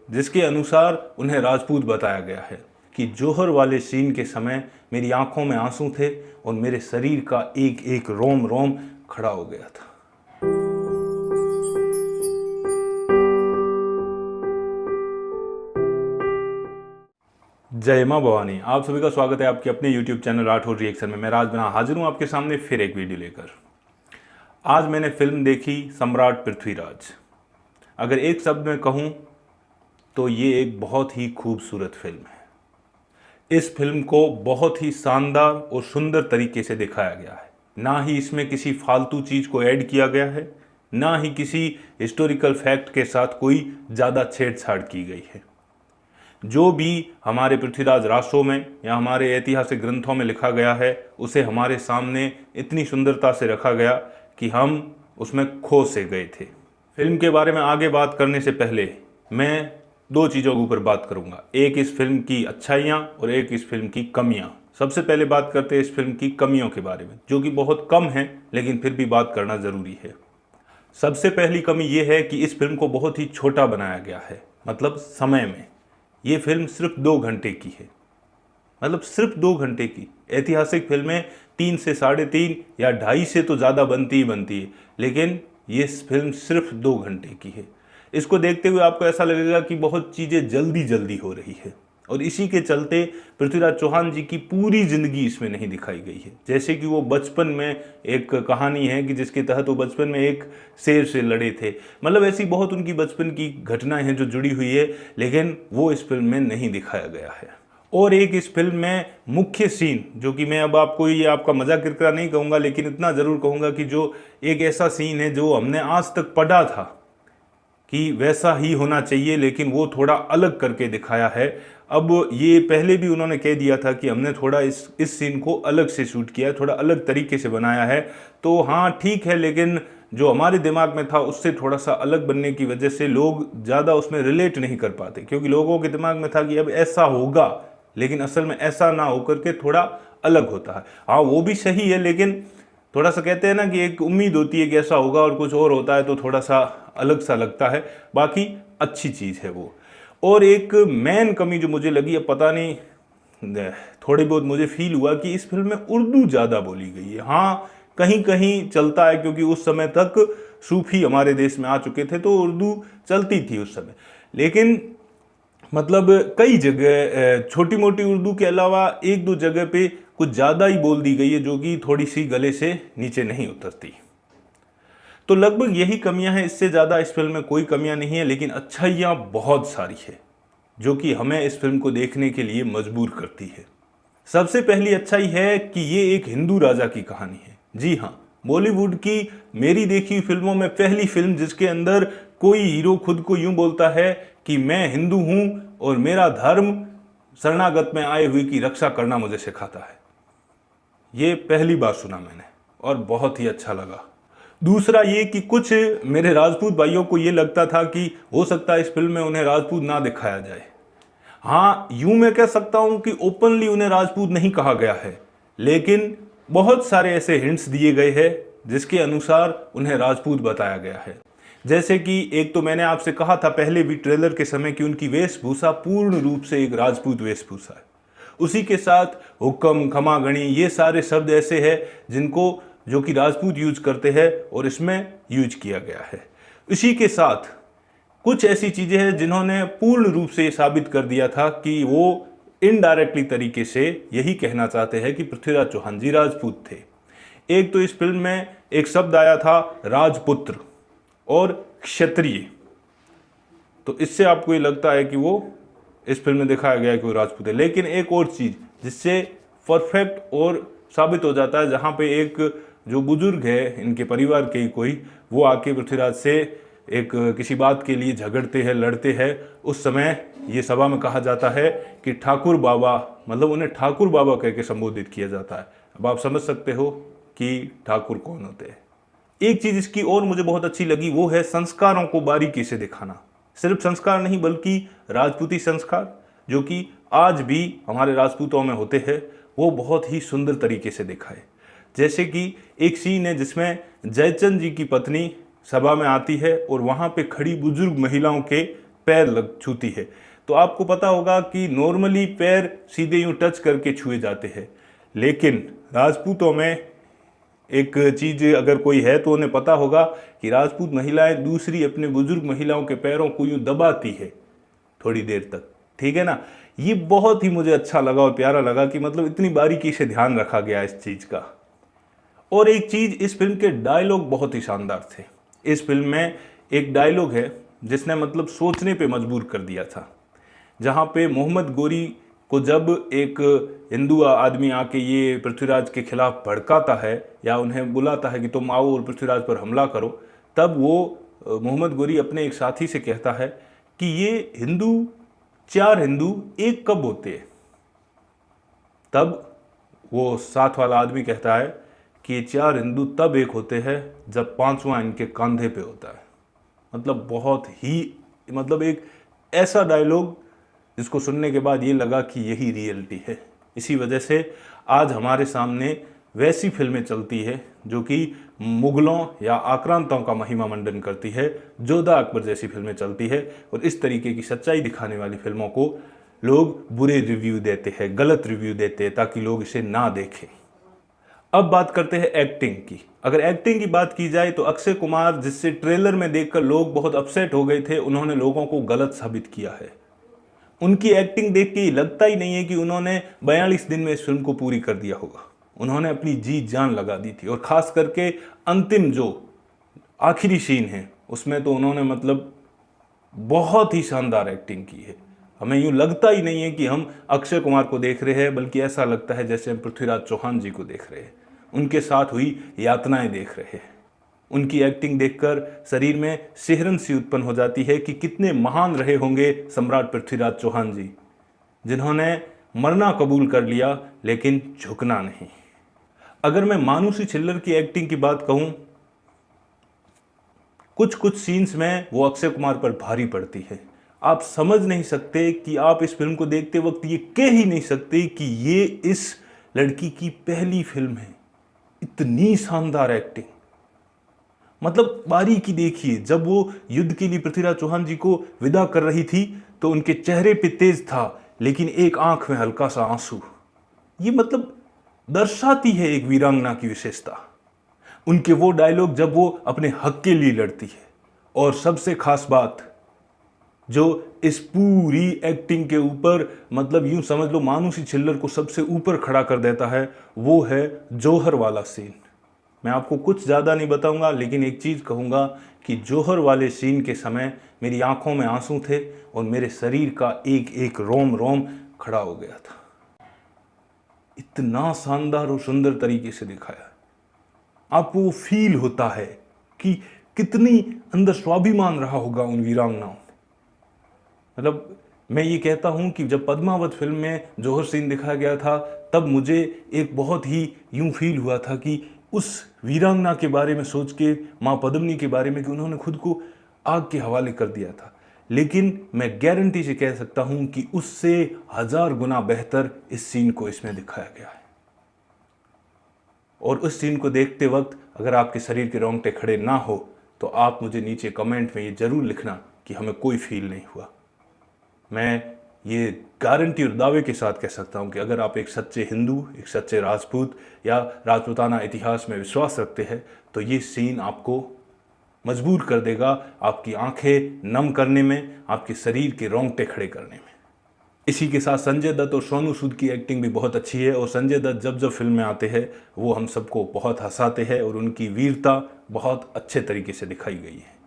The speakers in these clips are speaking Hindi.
जिसके अनुसार उन्हें राजपूत बताया गया है कि जौहर वाले सीन के समय मेरी आंखों में आंसू थे और मेरे शरीर का एक एक रोम रोम खड़ा हो गया था। जय मां भवानी। आप सभी का स्वागत है आपके अपने YouTube चैनल राठौर रिएक्शन में। मैं राज बना हाजिर हूं आपके सामने फिर एक वीडियो लेकर। आज मैंने फिल्म देखी सम्राट पृथ्वीराज। अगर एक शब्द में कहूं तो ये एक बहुत ही खूबसूरत फिल्म है। इस फिल्म को बहुत ही शानदार और सुंदर तरीके से दिखाया गया है। ना ही इसमें किसी फालतू चीज़ को ऐड किया गया है, ना ही किसी हिस्टोरिकल फैक्ट के साथ कोई ज़्यादा छेड़छाड़ की गई है। जो भी हमारे पृथ्वीराज रासों में या हमारे ऐतिहासिक ग्रंथों में लिखा गया है उसे हमारे सामने इतनी सुंदरता से रखा गया कि हम उसमें खो से गए थे। फिल्म के बारे में आगे बात करने से पहले मैं दो चीज़ों के ऊपर बात करूंगा, एक इस फिल्म की अच्छाइयाँ और एक इस फिल्म की कमियाँ। सबसे पहले बात करते हैं इस फिल्म की कमियों के बारे में, जो कि बहुत कम है लेकिन फिर भी बात करना ज़रूरी है। सबसे पहली कमी यह है कि इस फिल्म को बहुत ही छोटा बनाया गया है। मतलब समय में ये फिल्म सिर्फ 2 घंटे की है। मतलब सिर्फ 2 घंटे की। ऐतिहासिक फिल्में 3 से 3.5 या 2.5 से तो ज़्यादा बनती ही बनती है, लेकिन ये फिल्म सिर्फ 2 घंटे की है। इसको देखते हुए आपको ऐसा लगेगा कि बहुत चीज़ें जल्दी जल्दी हो रही है और इसी के चलते पृथ्वीराज चौहान जी की पूरी ज़िंदगी इसमें नहीं दिखाई गई है। जैसे कि वो बचपन में एक कहानी है कि जिसके तहत वो बचपन में एक शेर से लड़े थे। मतलब ऐसी बहुत उनकी बचपन की घटनाएं हैं जो जुड़ी हुई है, लेकिन वो इस फिल्म में नहीं दिखाया गया है। और एक इस फिल्म में मुख्य सीन, जो कि मैं अब आपको ये आपका मजाक किरकिरा नहीं कहूँगा, लेकिन इतना ज़रूर कहूँगा कि जो एक ऐसा सीन है जो हमने आज तक पढ़ा था कि वैसा ही होना चाहिए, लेकिन वो थोड़ा अलग करके दिखाया है। अब ये पहले भी उन्होंने कह दिया था कि हमने थोड़ा इस सीन को अलग से शूट किया है, थोड़ा अलग तरीके से बनाया है। तो हाँ ठीक है, लेकिन जो हमारे दिमाग में था उससे थोड़ा सा अलग बनने की वजह से लोग ज़्यादा उसमें रिलेट नहीं कर पाते, क्योंकि लोगों के दिमाग में था कि अब ऐसा होगा, लेकिन असल में ऐसा ना होकर के थोड़ा अलग होता है। हाँ वो भी सही है, लेकिन थोड़ा सा कहते हैं ना कि एक उम्मीद होती है कि ऐसा होगा और कुछ और होता है तो थोड़ा सा अलग सा लगता है। बाकी अच्छी चीज़ है वो। और एक मेन कमी जो मुझे लगी, अब पता नहीं, थोड़ी बहुत मुझे फील हुआ कि इस फिल्म में उर्दू ज़्यादा बोली गई है। हाँ कहीं कहीं चलता है, क्योंकि उस समय तक सूफी हमारे देश में आ चुके थे तो उर्दू चलती थी उस समय, लेकिन मतलब कई जगह छोटी मोटी उर्दू के अलावा 1-2 जगह पे कुछ ज़्यादा ही बोल दी गई है, जो कि थोड़ी सी गले से नीचे नहीं उतरती। तो लगभग यही कमियां हैं, इससे ज़्यादा इस फिल्म में कोई कमियां नहीं है, लेकिन अच्छाइयाँ बहुत सारी है जो कि हमें इस फिल्म को देखने के लिए मजबूर करती है। सबसे पहली अच्छाई है कि ये एक हिंदू राजा की कहानी है। जी हाँ, बॉलीवुड की मेरी देखी हुई फिल्मों में पहली फिल्म जिसके अंदर कोई हीरो खुद को यूं बोलता है कि मैं हिंदू हूं और मेरा धर्म शरणागत में आए हुए की रक्षा करना मुझे सिखाता है। ये पहली बार सुना मैंने और बहुत ही अच्छा लगा। दूसरा ये कि कुछ मेरे राजपूत भाइयों को ये लगता था कि हो सकता है इस फिल्म में उन्हें राजपूत ना दिखाया जाए। हाँ यूं मैं कह सकता हूं कि ओपनली उन्हें राजपूत नहीं कहा गया है, लेकिन बहुत सारे ऐसे हिंट्स दिए गए हैं जिसके अनुसार उन्हें राजपूत बताया गया है। जैसे कि एक तो मैंने आपसे कहा था पहले भी ट्रेलर के समय कि उनकी वेशभूषा पूर्ण रूप से एक राजपूत वेशभूषा है। उसी के साथ हुक्म, खमागणी, ये सारे शब्द ऐसे हैं जिनको जो कि राजपूत यूज करते हैं और इसमें यूज किया गया है। इसी के साथ कुछ ऐसी चीजें हैं जिन्होंने पूर्ण रूप से साबित कर दिया था कि वो इनडायरेक्टली तरीके से यही कहना चाहते हैं कि पृथ्वीराज चौहान जी राजपूत थे। एक तो इस फिल्म में एक शब्द आया था राजपुत्र और क्षत्रिय, तो इससे आपको ये लगता है कि वो इस फिल्म में दिखाया गया है कि वो राजपूत है। लेकिन एक और चीज जिससे परफेक्ट और साबित हो जाता है, जहाँ पे एक जो बुजुर्ग है इनके परिवार के ही कोई, वो आके पृथ्वीराज से एक किसी बात के लिए झगड़ते हैं, लड़ते हैं। उस समय ये सभा में कहा जाता है कि ठाकुर बाबा, मतलब उन्हें ठाकुर बाबा कह के संबोधित किया जाता है। अब आप समझ सकते हो कि ठाकुर कौन होते हैं। एक चीज इसकी और मुझे बहुत अच्छी लगी, वो है संस्कारों को बारीकी से दिखाना। सिर्फ संस्कार नहीं बल्कि राजपूती संस्कार जो कि आज भी हमारे राजपूतों में होते हैं, वो बहुत ही सुंदर तरीके से दिखाए। जैसे कि एक सीन है जिसमें जयचंद जी की पत्नी सभा में आती है और वहाँ पे खड़ी बुजुर्ग महिलाओं के पैर लग छूती है, तो आपको पता होगा कि नॉर्मली पैर सीधे यूं टच करके छुए जाते हैं, लेकिन राजपूतों में एक चीज़ अगर कोई है तो उन्हें पता होगा कि राजपूत महिलाएं दूसरी अपने बुजुर्ग महिलाओं के पैरों को यूं दबाती है थोड़ी देर तक, ठीक है ना। ये बहुत ही मुझे अच्छा लगा और प्यारा लगा कि मतलब इतनी बारीकी से ध्यान रखा गया इस चीज़ का। और एक चीज़, इस फिल्म के डायलॉग बहुत ही शानदार थे। इस फिल्म में एक डायलॉग है जिसने मतलब सोचने पे मजबूर कर दिया था, जहाँ पे मोहम्मद गोरी को जब एक हिंदू आदमी आके ये पृथ्वीराज के खिलाफ भड़काता है या उन्हें बुलाता है कि तुम आओ और पृथ्वीराज पर हमला करो, तब वो मोहम्मद गोरी अपने एक साथी से कहता है कि ये चार हिंदू एक कब होते हैं। तब वो साथ वाला आदमी कहता है कि ये चार हिंदू तब एक होते हैं जब पांचवा इनके कंधे पे होता है। मतलब बहुत ही मतलब एक ऐसा डायलॉग जिसको सुनने के बाद ये लगा कि यही रियलिटी है। इसी वजह से आज हमारे सामने वैसी फिल्में चलती है जो कि मुगलों या आक्रांताओं का महिमा मंडन करती है, जोधा अकबर जैसी फिल्में चलती है, और इस तरीके की सच्चाई दिखाने वाली फिल्मों को लोग बुरे रिव्यू देते हैं, गलत रिव्यू देते हैं ताकि लोग इसे ना देखें। अब बात करते हैं एक्टिंग की। अगर एक्टिंग की बात की जाए तो अक्षय कुमार, जिससे ट्रेलर में देखकर लोग बहुत अपसेट हो गए थे, उन्होंने लोगों को गलत साबित किया है। उनकी एक्टिंग देख के लगता ही नहीं है कि उन्होंने 42 दिन में इस फिल्म को पूरी कर दिया होगा। उन्होंने अपनी जी जान लगा दी थी, और ख़ास करके अंतिम जो आखिरी सीन है उसमें तो उन्होंने मतलब बहुत ही शानदार एक्टिंग की है। हमें यूँ लगता ही नहीं है कि हम अक्षय कुमार को देख रहे हैं, बल्कि ऐसा लगता है जैसे हम पृथ्वीराज चौहान जी को देख रहे हैं, उनके साथ हुई यातनाएं देख रहे हैं। उनकी एक्टिंग देखकर शरीर में सिहरन सी उत्पन्न हो जाती है कि कितने महान रहे होंगे सम्राट पृथ्वीराज चौहान जी, जिन्होंने मरना कबूल कर लिया लेकिन झुकना नहीं। अगर मैं मानुषी छिल्लर की एक्टिंग की बात कहूं, कुछ सीन्स में वो अक्षय कुमार पर भारी पड़ती है। आप समझ नहीं सकते कि आप इस फिल्म को देखते वक्त ये कह ही नहीं सकते कि ये इस लड़की की पहली फिल्म है। इतनी शानदार एक्टिंग, मतलब बारीकी देखिए। जब वो युद्ध के लिए पृथ्वीराज चौहान जी को विदा कर रही थी तो उनके चेहरे पे तेज था, लेकिन एक आंख में हल्का सा आंसू। ये मतलब दर्शाती है एक वीरांगना की विशेषता। उनके वो डायलॉग जब वो अपने हक के लिए लड़ती है, और सबसे खास बात जो इस पूरी एक्टिंग के ऊपर मतलब यूं समझ लो मानुषी छिल्लर को सबसे ऊपर खड़ा कर देता है, वो है जौहर वाला सीन। मैं आपको कुछ ज़्यादा नहीं बताऊंगा, लेकिन एक चीज़ कहूँगा कि जौहर वाले सीन के समय मेरी आंखों में आंसू थे और मेरे शरीर का एक एक रोम रोम खड़ा हो गया था। इतना शानदार और सुंदर तरीके से दिखाया। आपको वो फील होता है कि कितनी अंदर स्वाभिमान रहा होगा उन वीरांगनाओं। मतलब मैं ये कहता हूँ कि जब पद्मावत फिल्म में जौहर सीन दिखाया गया था, तब मुझे एक बहुत ही यूं फील हुआ था कि उस वीरांगना के बारे में सोच के, माँ पद्मिनी के बारे में, कि उन्होंने खुद को आग के हवाले कर दिया था। लेकिन मैं गारंटी से कह सकता हूँ कि उससे 1000 गुना बेहतर इस सीन को इसमें दिखाया गया है। और उस सीन को देखते वक्त अगर आपके शरीर के रोंगटे खड़े ना हो तो आप मुझे नीचे कमेंट में ये ज़रूर लिखना कि हमें कोई फील नहीं हुआ। मैं ये गारंटी और दावे के साथ कह सकता हूँ कि अगर आप एक सच्चे हिंदू, एक सच्चे राजपूत या राजपूताना इतिहास में विश्वास रखते हैं तो ये सीन आपको मजबूर कर देगा आपकी आंखें नम करने में, आपके शरीर के रोंगटे खड़े करने में। इसी के साथ संजय दत्त और सोनू सूद की एक्टिंग भी बहुत अच्छी है, और संजय दत्त जब जब फिल्म में आते हैं वो हम सबको बहुत हंसाते हैं, और उनकी वीरता बहुत अच्छे तरीके से दिखाई गई है।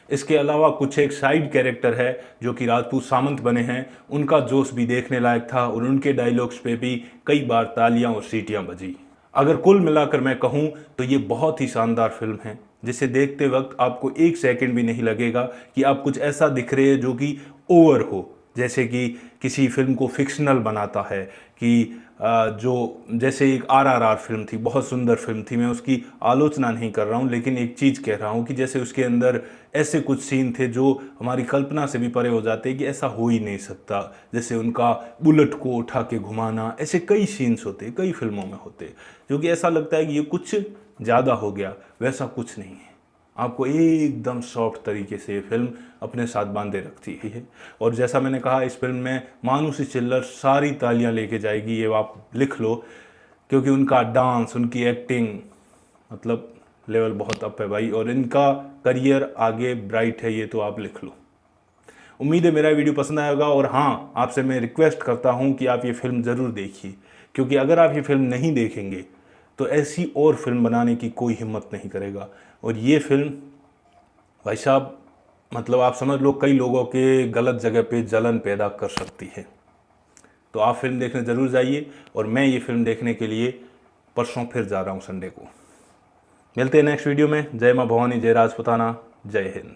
इसके अलावा कुछ एक साइड कैरेक्टर है जो कि राजपूत सामंत बने हैं, उनका जोश भी देखने लायक था, और उनके डायलॉग्स पे भी कई बार तालियां और सीटियां बजी। अगर कुल मिलाकर मैं कहूँ तो ये बहुत ही शानदार फिल्म है, जिसे देखते वक्त आपको एक सेकंड भी नहीं लगेगा कि आप कुछ ऐसा दिख रहे हैं जो कि ओवर हो, जैसे कि किसी फिल्म को फिक्शनल बनाता है। कि जो जैसे एक RRR फिल्म थी, बहुत सुंदर फिल्म थी, मैं उसकी आलोचना नहीं कर रहा हूँ, लेकिन एक चीज़ कह रहा हूँ कि जैसे उसके अंदर ऐसे कुछ सीन थे जो हमारी कल्पना से भी परे हो जाते हैं कि ऐसा हो ही नहीं सकता। जैसे उनका बुलेट को उठा के घुमाना, ऐसे कई सीन्स होते, कई फिल्मों में होते, जो कि ऐसा लगता है कि ये कुछ ज़्यादा हो गया। वैसा कुछ नहीं है। आपको एकदम सॉफ्ट तरीके से ये फिल्म अपने साथ बांधे रखती है। और जैसा मैंने कहा, इस फिल्म में मानुषी चिल्लर सारी तालियां लेके जाएगी, ये आप लिख लो, क्योंकि उनका डांस, उनकी एक्टिंग, मतलब लेवल बहुत अप है भाई। और इनका करियर आगे ब्राइट है, ये तो आप लिख लो। उम्मीद है मेरा वीडियो पसंद आया होगा। और हाँ, आपसे मैं रिक्वेस्ट करता हूँ कि आप ये फिल्म ज़रूर देखिए, क्योंकि अगर आप ये फिल्म नहीं देखेंगे तो ऐसी और फिल्म बनाने की कोई हिम्मत नहीं करेगा। और ये फिल्म भाई साहब, मतलब आप समझ लो, कई लोगों के गलत जगह पे जलन पैदा कर सकती है। तो आप फिल्म देखने ज़रूर जाइए। और मैं ये फिल्म देखने के लिए परसों फिर जा रहा हूँ, संडे को। मिलते हैं नेक्स्ट वीडियो में। जय माँ भवानी, जय राजपुताना, जय हिंद।